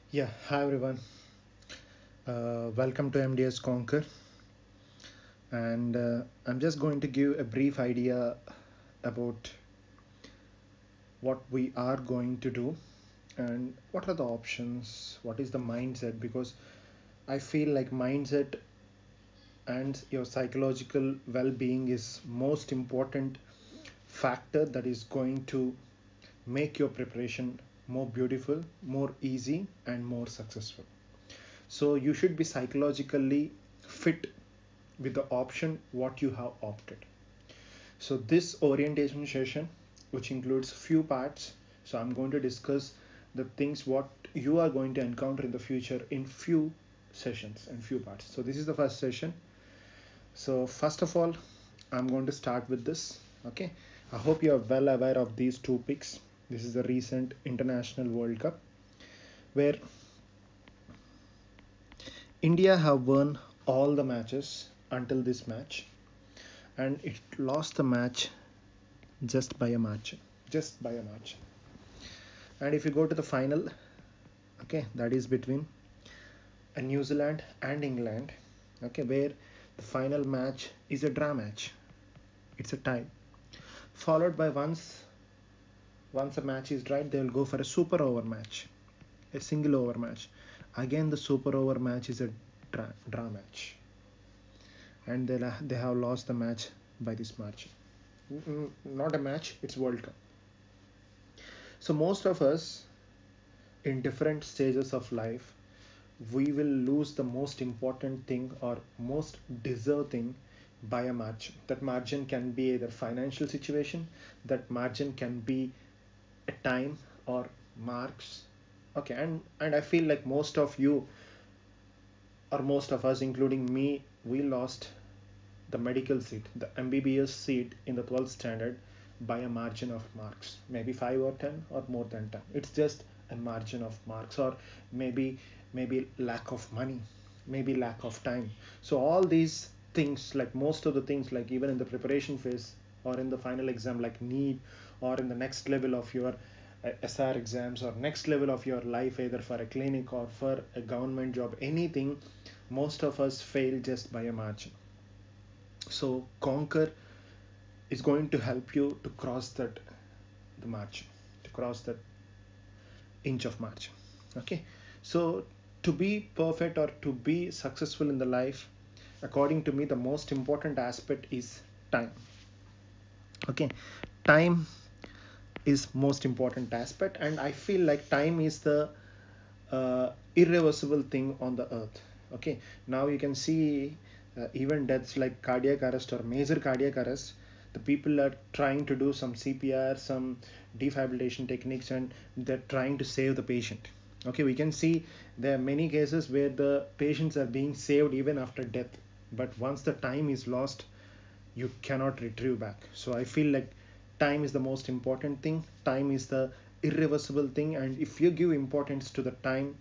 Yeah, hi everyone. Welcome to mdsconquer, and I'm just going to give a brief idea about what we are going to do and what are the options, what is the mindset, because I feel like mindset and your psychological well-being is most important factor that is going to make your preparation more beautiful, more easy, and more successful. So you should be psychologically fit with the option what you have opted. So this orientation session, which includes few parts, so I'm going to discuss the things what you are going to encounter in the future in few sessions and few parts. So this is the first session. So first of all, I'm going to start with this. Okay, I hope you are well aware of these two picks. This is the recent International World Cup where India have won all the matches until this match, and it lost the match just by a margin, just by a margin. And if you go to the final, okay, that is between New Zealand and England, okay, where the final match is a draw match. It's a tie, followed by once a match is right, they will go for a super over match, a single over match. Again, the super over match is a draw match, and they have lost the match by this margin. Not a match, it's World Cup. So most of us in different stages of life, we will lose the most important thing or most deserved thing by a margin. That margin can be either financial situation, that margin can be a time or marks. Okay, and I feel like most of you or most of us, including me, we lost the medical seat, the MBBS seat in the 12th standard by a margin of marks, maybe 5 or 10 or more than 10. It's just a margin of marks, or maybe lack of money, maybe lack of time. So all these things, like most of the things, like even in the preparation phase or in the final exam, like need, or in the next level of your SR exams, or next level of your life, either for a clinic or for a government job, anything, most of us fail just by a margin. So conquer is going to help you to cross that, the margin, to cross that inch of margin. Okay, so to be perfect or to be successful in the life, according to me, the most important aspect is time. Okay, time is most important aspect, and I feel like time is the irreversible thing on the earth. Okay, now you can see even deaths like cardiac arrest or major cardiac arrest, the people are trying to do some CPR, some defibrillation techniques, and they're trying to save the patient. Okay, we can see there are many cases where the patients are being saved even after death, but once the time is lost, you cannot retrieve back. So I feel like time is the most important thing, time is the irreversible thing, and if you give importance to the time,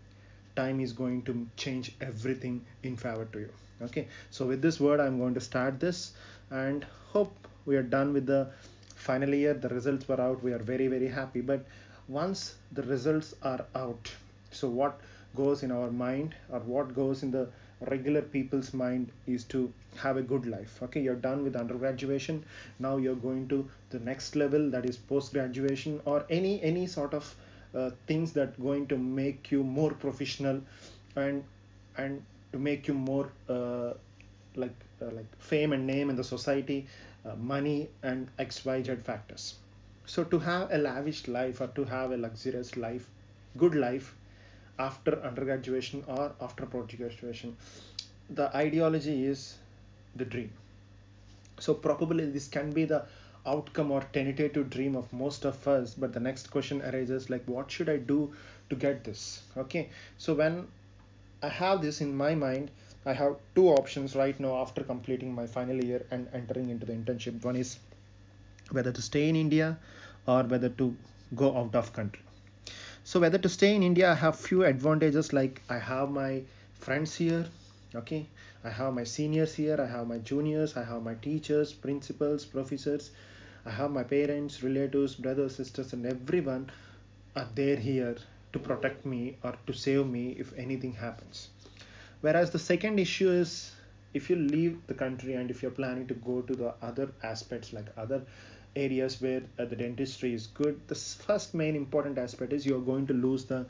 time is going to change everything in favor to you. Okay, so with this word, I'm going to start this, and hope we are done with the final year. The results were out, we are very very happy, but once the results are out, so what goes in our mind, or what goes in the regular people's mind, is to have a good life. Okay, you're done with undergraduation, now you're going to the next level, that is post graduation, or any sort of things that going to make you more professional, and and to make you more like fame and name in the society, money and xyz factors. So to have a lavish life, or to have a luxurious life, good life, after undergraduation or after post graduation, the ideology is the dream. So probably this can be the outcome or tentative dream of most of us, but the next question arises, like what should I do to get this? Okay, so when I have this in my mind, I have two options right now after completing my final year and entering into the internship. One is whether to stay in India or whether to go out of country. So whether to stay in India, I have few advantages, like I have my friends here. Okay, I have my seniors here, I have my juniors, I have my teachers, principals, professors, I have my parents, relatives, brothers, sisters, and everyone are there here to protect me or to save me if anything happens. Whereas the second issue is, if you leave the country and if you're planning to go to the other aspects, like other areas where the dentistry is good, the first main important aspect is you're going to lose the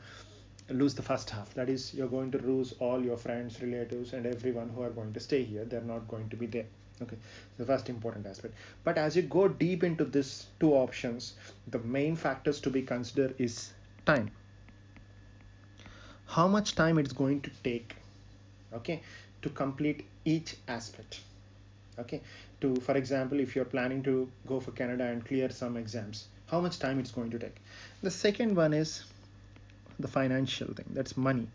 first half. That is, you're going to lose all your friends, relatives, and everyone who are going to stay here. They're not going to be there. Okay, the first important aspect. But as you go deep into this two options, the main factors to be considered is time. How much time it's going to take, okay, to complete each aspect. Okay, to, for example, if you're planning to go for Canada and clear some exams, how much time it's going to take. The second one is the financial thing, that's money.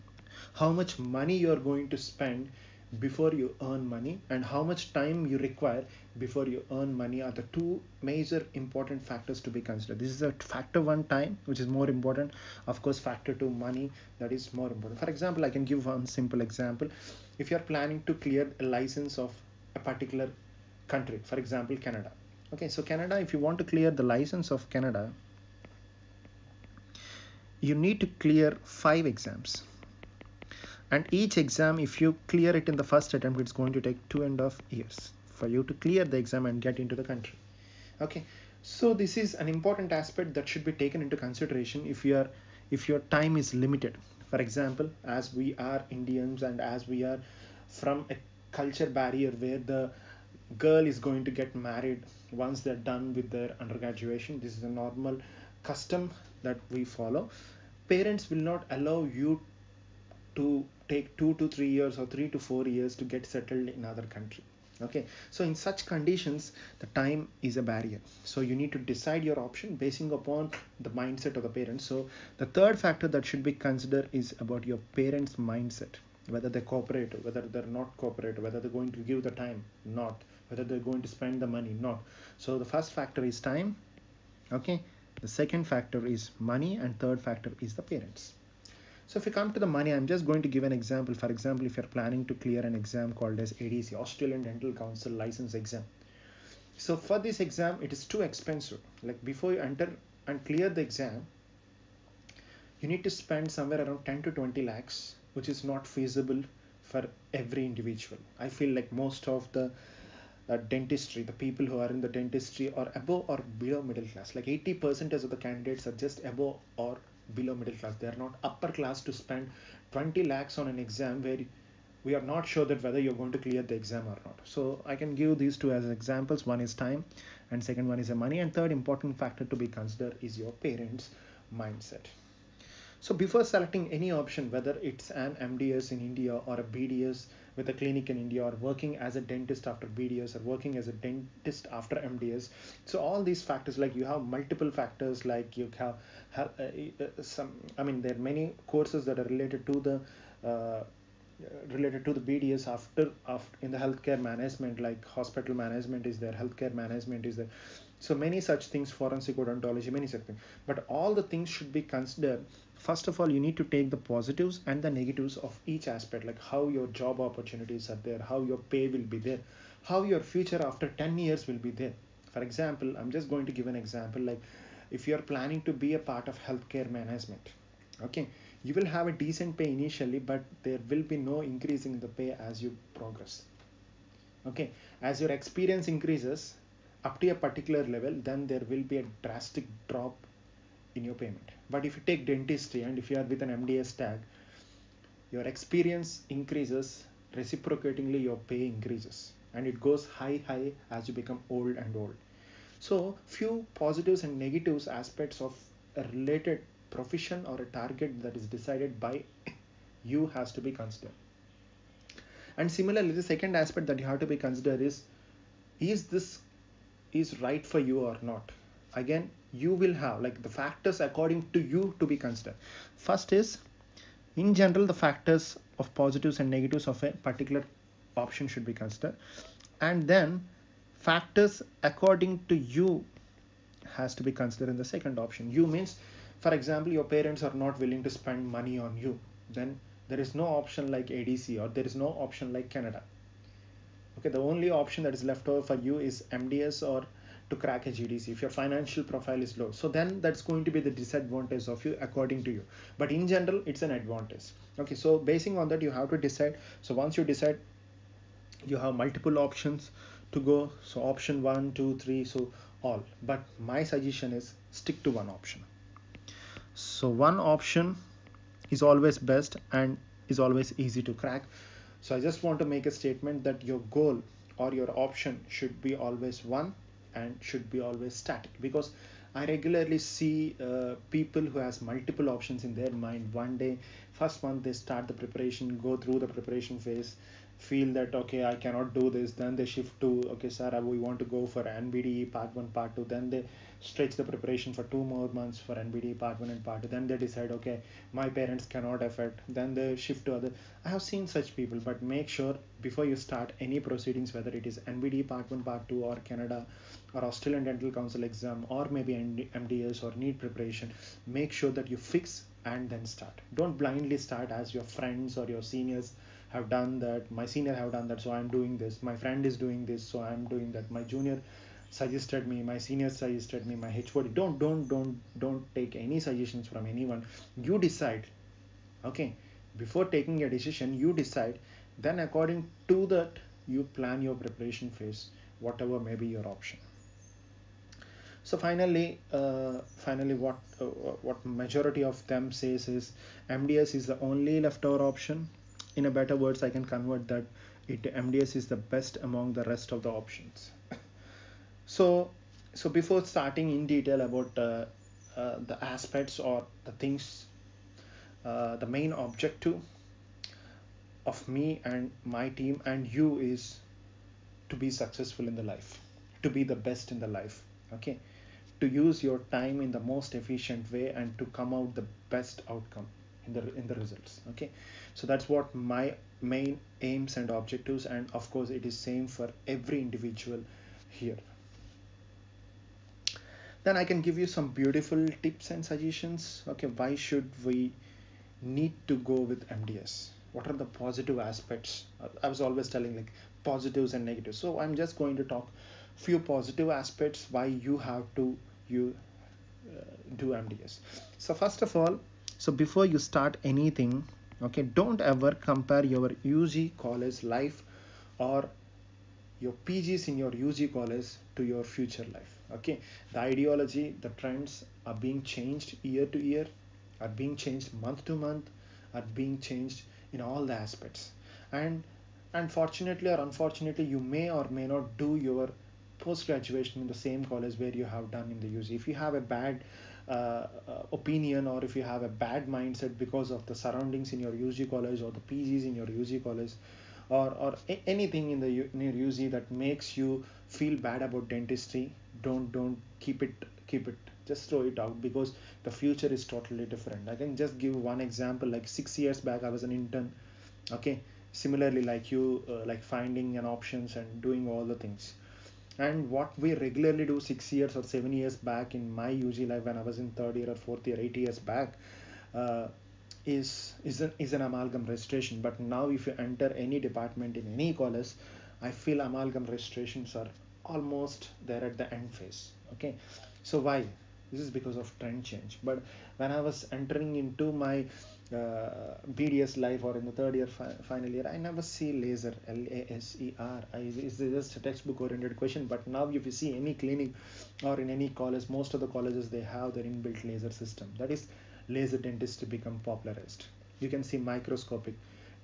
How much money you're going to spend before you earn money, and how much time you require before you earn money, are the two major important factors to be considered. This is a factor one, time, which is more important. Of course, factor two, money, that is more important. For example, I can give one simple example. If you're planning to clear a license of a particular country, for example Canada. Okay, so Canada, if you want to clear the license of Canada, you need to clear 5 exams, and each exam, if you clear it in the first attempt, it's going to take 2.5 years for you to clear the exam and get into the country. Okay, so this is an important aspect that should be taken into consideration if your time is limited. For example, as we are Indians and as we are from a culture barrier where the girl is going to get married once they're done with their undergraduation, this is a normal custom that we follow. Parents will not allow you to take 2 to 3 years or 3 to 4 years to get settled in other country. Okay, so in such conditions, the time is a barrier. So you need to decide your option basing upon the mindset of the parents. So the third factor that should be considered is about your parents' mindset, whether they're cooperative, whether they're not cooperative, whether they're going to give the time, not, whether they're going to spend the money, not. So the first factor is time. Okay, the second factor is money, and third factor is the parents. So if you come to the money, I'm just going to give an example. For example, if you're planning to clear an exam called as ADC, Australian Dental Council license exam. So for this exam, it is too expensive. Like, before you enter and clear the exam, you need to spend somewhere around 10 to 20 lakhs, which is not feasible for every individual. I feel like most of the dentistry, the people who are in the dentistry are above or below middle class. Like 80% of the candidates are just above or below middle class. They are not upper class to spend 20 lakhs on an exam where we are not sure that whether you're going to clear the exam or not. So I can give these two as examples. One is time, and second one is the money, and third important factor to be considered is your parents' mindset. So before selecting any option, whether it's an MDS in India or a BDS with a clinic in India, or working as a dentist after BDS, or working as a dentist after MDS, so all these factors, like you have multiple factors, like you have some, I mean, there are many courses that are related to the BDS after in the healthcare management, like hospital management is there, healthcare management is there. So many such things, forensic odontology, many such things. But all the things should be considered. First of all, you need to take the positives and the negatives of each aspect, like how your job opportunities are there, how your pay will be there, how your future after 10 years will be there. For example, I'm just going to give an example, like if you're planning to be a part of healthcare management, okay, you will have a decent pay initially, but there will be no increasing the pay as you progress. Okay, as your experience increases up to a particular level, then there will be a drastic drop in your payment. But if you take dentistry and if you are with an MDS tag, your experience increases, reciprocatingly your pay increases, and it goes high as you become old and old. So few positives and negatives aspects of a related profession or a target that is decided by you has to be considered. And similarly, the second aspect that you have to be considered is this is right for you or not. Again, you will have like the factors according to you to be considered. First is, in general, the factors of positives and negatives of a particular option should be considered, and then factors according to you has to be considered in the second option. You means, for example, your parents are not willing to spend money on you, then there is no option like ADC, or there is no option like Canada. Okay, the only option that is left over for you is MDS, or to crack a GDC, if your financial profile is low, so then that's going to be the disadvantage of you according to you. But in general, it's an advantage. Okay, so basing on that, you have to decide. So once you decide, you have multiple options to go. So option 1, 2, 3, so all. But my suggestion is stick to one option. So one option is always best and is always easy to crack. So I just want to make a statement that your goal or your option should be always one and should be always static, because I regularly see people who has multiple options in their mind. One day, first month they start the preparation, go through the preparation phase, feel that okay, I cannot do this, then they shift to okay sir, we want to go for NBDE part 1 part 2, then they stretch the preparation for 2 more months for NBDE part 1 and part 2, then they decide okay, my parents cannot afford, then they shift to other. I have seen such people. But make sure before you start any proceedings, whether it is NBDE part 1 part 2 or Canada or Australian Dental Council exam or maybe MDS or NEET preparation, make sure that you fix and then start. Don't blindly start as your friends or your seniors have done that. My senior have done that, so I'm doing this. My friend is doing this, so I'm doing that. My junior suggested me, my senior suggested me, my HOD. Don't take any suggestions from anyone. You decide. Okay, before taking a decision, you decide. Then according to that, you plan your preparation phase, whatever may be your option. So finally, what majority of them says is MDS is the only leftover option. In a better words, I can convert that MDS is the best among the rest of the options. So before starting in detail about the aspects or the things, the main objective of me and my team and you is to be successful in the life, to be the best in the life. Okay, to use your time in the most efficient way and to come out the best outcome in the results. Okay, so that's what my main aims and objectives, and of course it is same for every individual here. Then I can give you some beautiful tips and suggestions. Okay, why should we need to go with MDS? What are the positive aspects? I was always telling like positives and negatives, so I'm just going to talk few positive aspects why you have to you do MDS. So first of all, so before you start anything, okay, don't ever compare your UG college life or your PGs in your UG college to your future life. Okay, the ideology, the trends are being changed year to year, are being changed month to month, are being changed in all the aspects. And unfortunately or unfortunately, you may or may not do your post graduation in the same college where you have done in the UG. If you have a bad opinion, or if you have a bad mindset because of the surroundings in your UG college or the PGs in your UG college, or anything in the near UG that makes you feel bad about dentistry, don't keep it, just throw it out, because the future is totally different. I can just give one example. Like 6 years back I was an intern. Okay, similarly like you, like finding an options and doing all the things. And what we regularly do 6 years or 7 years back in my UG life, when I was in third year or fourth year 8 years back, uh, is an amalgam registration. But now if you enter any department in any college, I feel amalgam registrations are almost there at the end phase. Okay, so why? This is because of trend change. But when I was entering into my BDS life, or in the third year final year, I never see laser, LASER. It's just a textbook oriented question. But now if you see any clinic or in any college, most of the colleges, they have their inbuilt laser system. That is laser dentistry become popularized. You can see microscopic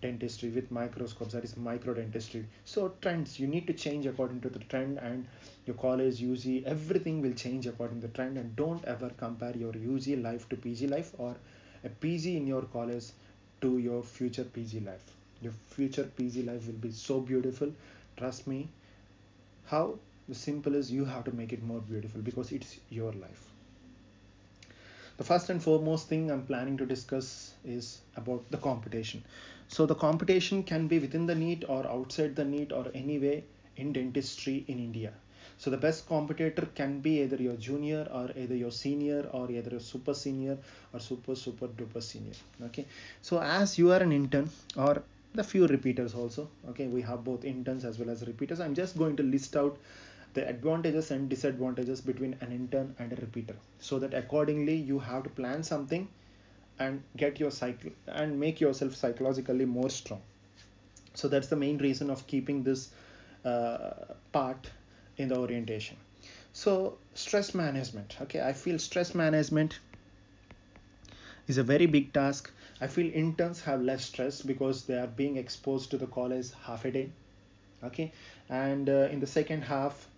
dentistry with microscopes, that is micro dentistry. So trends, you need to change according to the trend, and your college, UG, everything will change according to the trend. And don't ever compare your UG life to PG life, or a PG in your college to your future PG life. Your future PG life will be so beautiful, trust me. How? The simple is you have to make it more beautiful, because it's your life. The first and foremost thing I'm planning to discuss is about the computation. So the computation can be within the NEET or outside the NEET or anyway in dentistry in India. So the best competitor can be either your junior or either your senior or either a super senior or super duper senior. Okay, so as you are an intern or the few repeaters also, okay, we have both interns as well as repeaters. I'm just going to list out the advantages and disadvantages between an intern and a repeater, so that accordingly you have to plan something and get your cycle and make yourself psychologically more strong. So that's the main reason of keeping this part in the orientation. So stress management, okay, I feel stress management is a very big task. I feel interns have less stress because they are being exposed to the college half a day, okay, and in the second half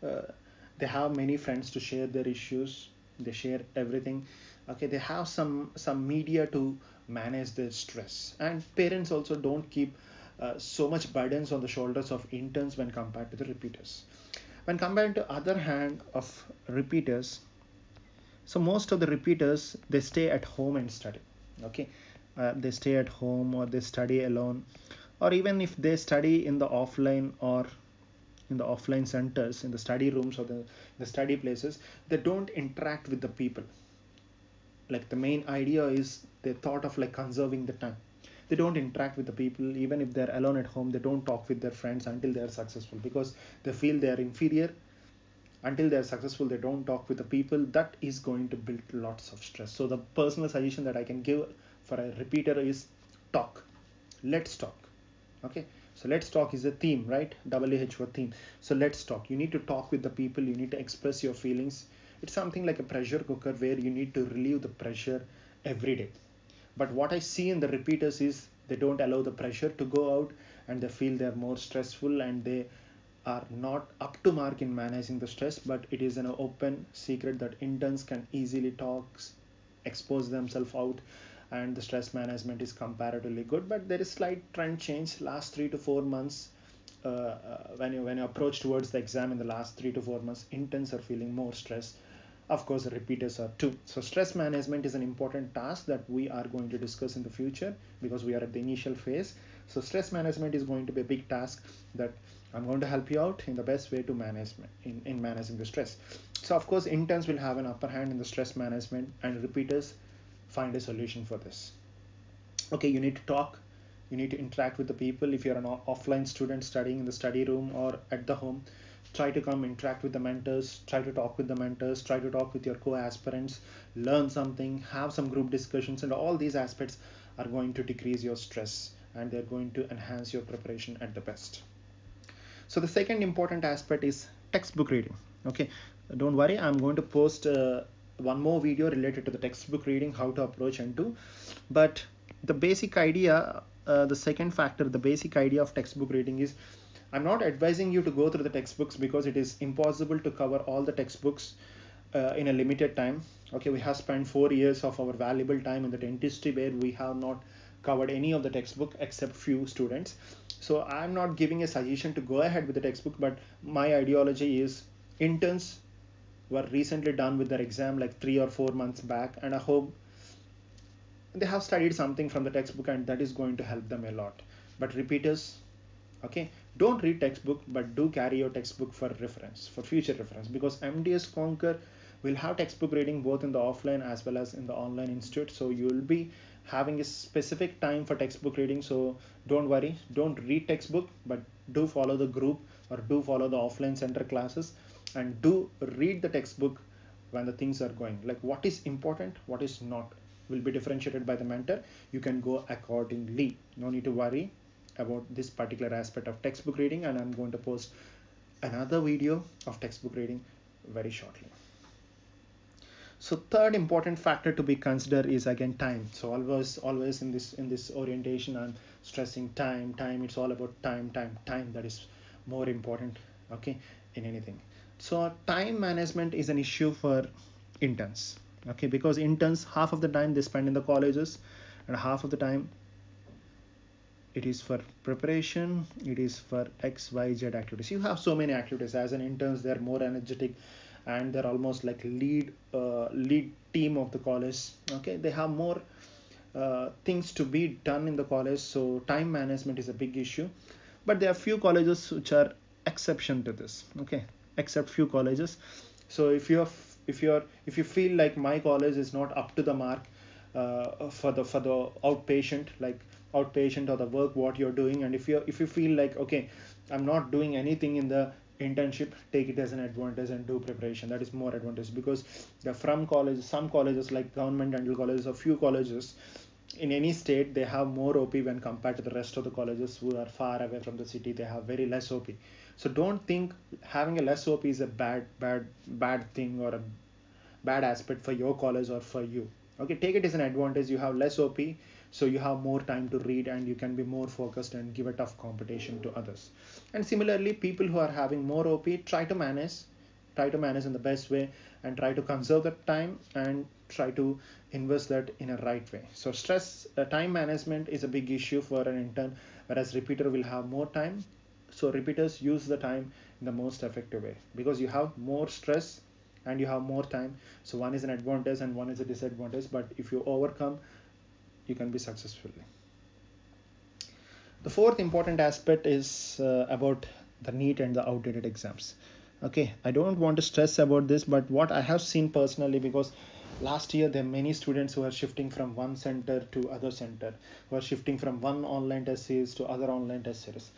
they have many friends to share their issues, they share everything, okay, they have some media to manage their stress, and parents also don't keep so much burdens on the shoulders of interns when compared to the repeaters. When compared to other hand of repeaters, so most of the repeaters, they stay at home and study, okay, they stay at home or they study alone, or even if they study in the offline or in the offline centers, in the study rooms or the study places, they don't interact with the people. Like the main idea is they thought of like conserving the time. They don't interact with the people. Even if they're alone at home, they don't talk with their friends until they're successful, because they feel they're inferior. Until they're successful, they don't talk with the people. That is going to build lots of stress. So the personal suggestion that I can give for a repeater is talk. Let's talk. Okay, so let's talk is a theme, right? WHO theme. So let's talk. You need to talk with the people, you need to express your feelings. It's something like a pressure cooker where you need to relieve the pressure every day. But what I see in the repeaters is they don't allow the pressure to go out, and they feel they're more stressful and they are not up to mark in managing the stress. But it is an open secret that interns can easily talk, expose themselves out, and the stress management is comparatively good. But there is slight trend change last 3 to 4 months. When you approach towards the exam in the last 3 to 4 months, interns are feeling more stress. Of course, the repeaters are too. So stress management is an important task that we are going to discuss in the future, because we are at the initial phase. So stress management is going to be a big task that I'm going to help you out in the best way to manage in managing the stress. So of course, interns will have an upper hand in the stress management, and repeaters find a solution for this. Okay, you need to talk, you need to interact with the people. If you're an offline student studying in the study room or at the home, try to come interact with the mentors, try to talk with the mentors, try to talk with your co-aspirants, learn something, have some group discussions, and all these aspects are going to decrease your stress, and they're going to enhance your preparation at the best. So the second important aspect is textbook reading. Okay, don't worry, I'm going to post one more video related to the textbook reading, how to approach and do. But the basic idea, the second factor, the basic idea of textbook reading is, I'm not advising you to go through the textbooks, because it is impossible to cover all the textbooks in a limited time. Okay, we have spent 4 years of our valuable time in the dentistry where we have not covered any of the textbook except few students. So I'm not giving a suggestion to go ahead with the textbook, but my ideology is, interns were recently done with their exam like 3 or 4 months back, and I hope they have studied something from the textbook, and that is going to help them a lot. But repeaters, okay, don't read textbook, but do carry your textbook for reference, for future reference, because mdsconquer will have textbook reading both in the offline as well as in the online institute. So you will be having a specific time for textbook reading. So don't worry, don't read textbook, but do follow the group or do follow the offline center classes, and do read the textbook when the things are going, like what is important, what is not, will be differentiated by the mentor. You can go accordingly, no need to worry about this particular aspect of textbook reading, and I'm going to post another video of textbook reading very shortly. So third important factor to be considered is again time. So always in this orientation, I'm stressing time. It's all about time. That is more important, okay, in anything. So time management is an issue for interns, okay, because interns, half of the time they spend in the colleges, and half of the time it is for preparation, it is for XYZ activities. You have so many activities as an interns, they're more energetic, and they're almost like lead team of the college. Okay, they have more things to be done in the college, so time management is a big issue. But there are few colleges which are exception to this, okay, except few colleges. So if you feel like my college is not up to the mark for the outpatient, like outpatient or the work what you're doing, and if you feel like, okay, I'm not doing anything in the internship, take it as an advantage and do preparation. That is more advantage, because from colleges, some colleges like government dental colleges or few colleges in any state, they have more OP when compared to the rest of the colleges who are far away from the city. They have very less OP. So don't think having a less OP is a bad thing or a bad aspect for your college or for you. Okay, take it as an advantage. You have less OP, so you have more time to read and you can be more focused and give a tough competition to others. And similarly, people who are having more OP, try to manage in the best way, and try to conserve that time and try to invest that in a right way. So stress time management is a big issue for an intern, whereas repeater will have more time. So repeaters use the time in the most effective way, because you have more stress and you have more time. So one is an advantage and one is a disadvantage, but if you overcome, you can be successful. The fourth important aspect is about the NEET and the outdated exams. Okay, I don't want to stress about this, but what I have seen personally, because last year there are many students who are shifting from one center to other center, who are shifting from one online test series to other online test series.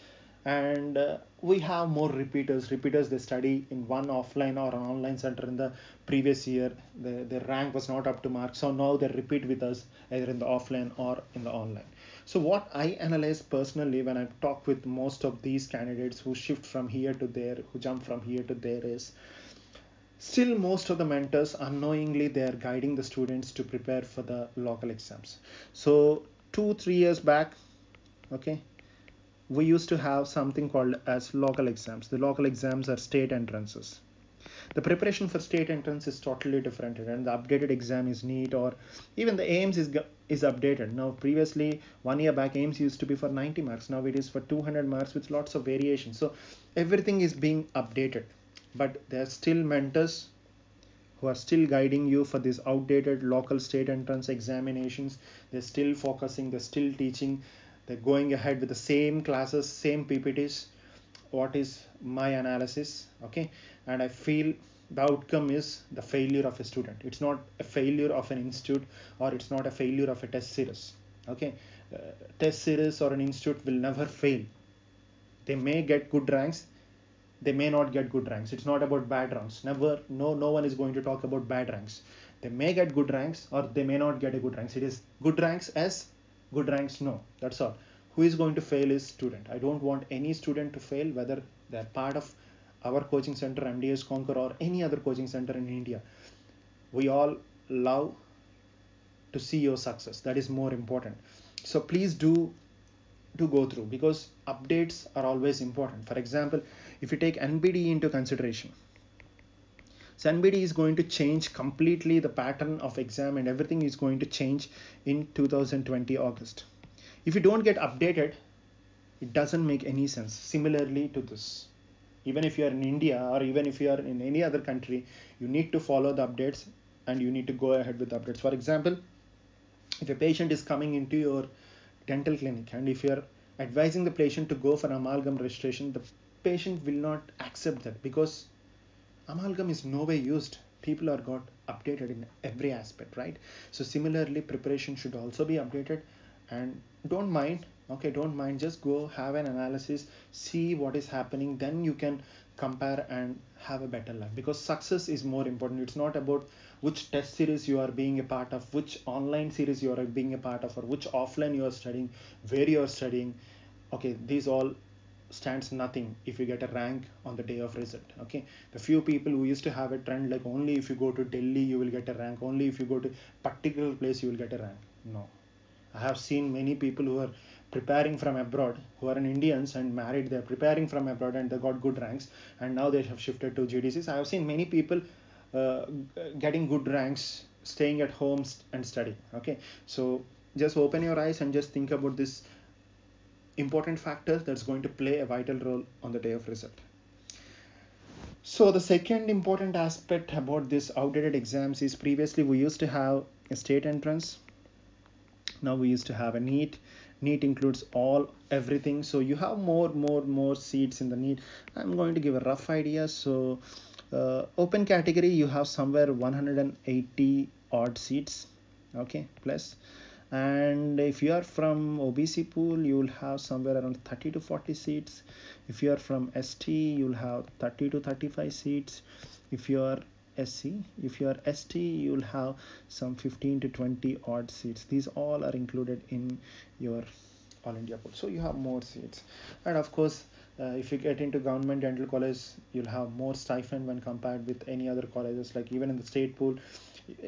And we have more repeaters. They study in one offline or an online center in the previous year. Their rank was not up to mark, so now they repeat with us either in the offline or in the online. So what I analyze personally when I talk with most of these candidates who shift from here to there, who jump from here to there, is still most of the mentors unknowingly they are guiding the students to prepare for the local exams. So 2-3 years back, okay, we used to have something called as local exams. The local exams are state entrances. The preparation for state entrance is totally different, and the updated exam is NEET, or even the AIMS is updated. Now previously 1 year back, AIMS used to be for 90 marks. Now it is for 200 marks with lots of variation. So everything is being updated, but there are still mentors who are still guiding you for these outdated local state entrance examinations. They're still focusing, they're still teaching, they're going ahead with the same classes, same PPTs. What is my analysis? Okay, and I feel the outcome is the failure of a student. It's not a failure of an institute, or it's not a failure of a test series. Okay, test series or an institute will never fail. They may get good ranks, they may not get good ranks. It's not about bad ranks. Never, no one is going to talk about bad ranks. They may get good ranks or they may not get a good ranks. It is good ranks as good ranks no. That's all. Who is going to fail is student. I don't want any student to fail, whether they're part of our coaching center, mdsconquer, or any other coaching center in India. We all love to see your success. That is more important. So please do go through, because updates are always important. For example, if you take NBD into consideration, so NBD is going to change completely the pattern of exam, and everything is going to change in 2020 August. If you don't get updated, it doesn't make any sense. Similarly to this, even if you are in India or even if you are in any other country, you need to follow the updates and you need to go ahead with the updates. For example, if a patient is coming into your dental clinic and if you're advising the patient to go for amalgam registration, the patient will not accept that, because amalgam is no way used. People are got updated in every aspect, right? So similarly, preparation should also be updated. And don't mind, okay, don't mind, just go have an analysis, see what is happening, then you can compare and have a better life, because success is more important. It's not about which test series you are being a part of, which online series you are being a part of, or which offline you are studying, where you are studying. Okay, these all stands nothing if you get a rank on the day of result. Okay, the few people who used to have a trend like only if you go to Delhi you will get a rank, only if you go to particular place you will get a rank. No, I have seen many people who are preparing from abroad, who are Indians and married, they're preparing from abroad and they got good ranks, and now they have shifted to GDCs. I have seen many people uh, getting good ranks, staying at home and studying. Okay, so just open your eyes and just think about this important factor that's going to play a vital role on the day of result. So the second important aspect about this outdated exams is, previously we used to have a state entrance. Now we used to have a NEET includes everything, so you have more seats in the NEET. I'm going to give a rough idea. So open category you have somewhere 180 odd seats, okay, plus, And if you are from OBC pool, you will have somewhere around 30 to 40 seats. If you are from ST, you'll have 30 to 35 seats. If you are SC, if you are ST, you'll have some 15 to 20 odd seats. These all are included in your all India pool, so you have more seats. And of course, if you get into government dental college, you'll have more stipend when compared with any other colleges. Like even in the state pool,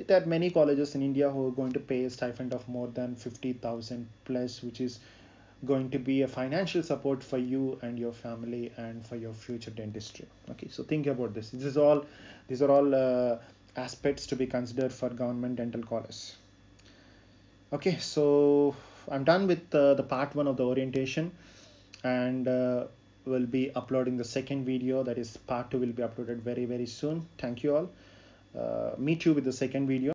there are many colleges in India who are going to pay a stipend of more than 50,000 plus, which is going to be a financial support for you and your family and for your future dentistry. Okay, so think about this. These are all aspects to be considered for government dental college. Okay, so I'm done with the part one of the orientation, and we'll be uploading the second video, that is part two will be uploaded very soon. Thank you all. Meet you with the second video.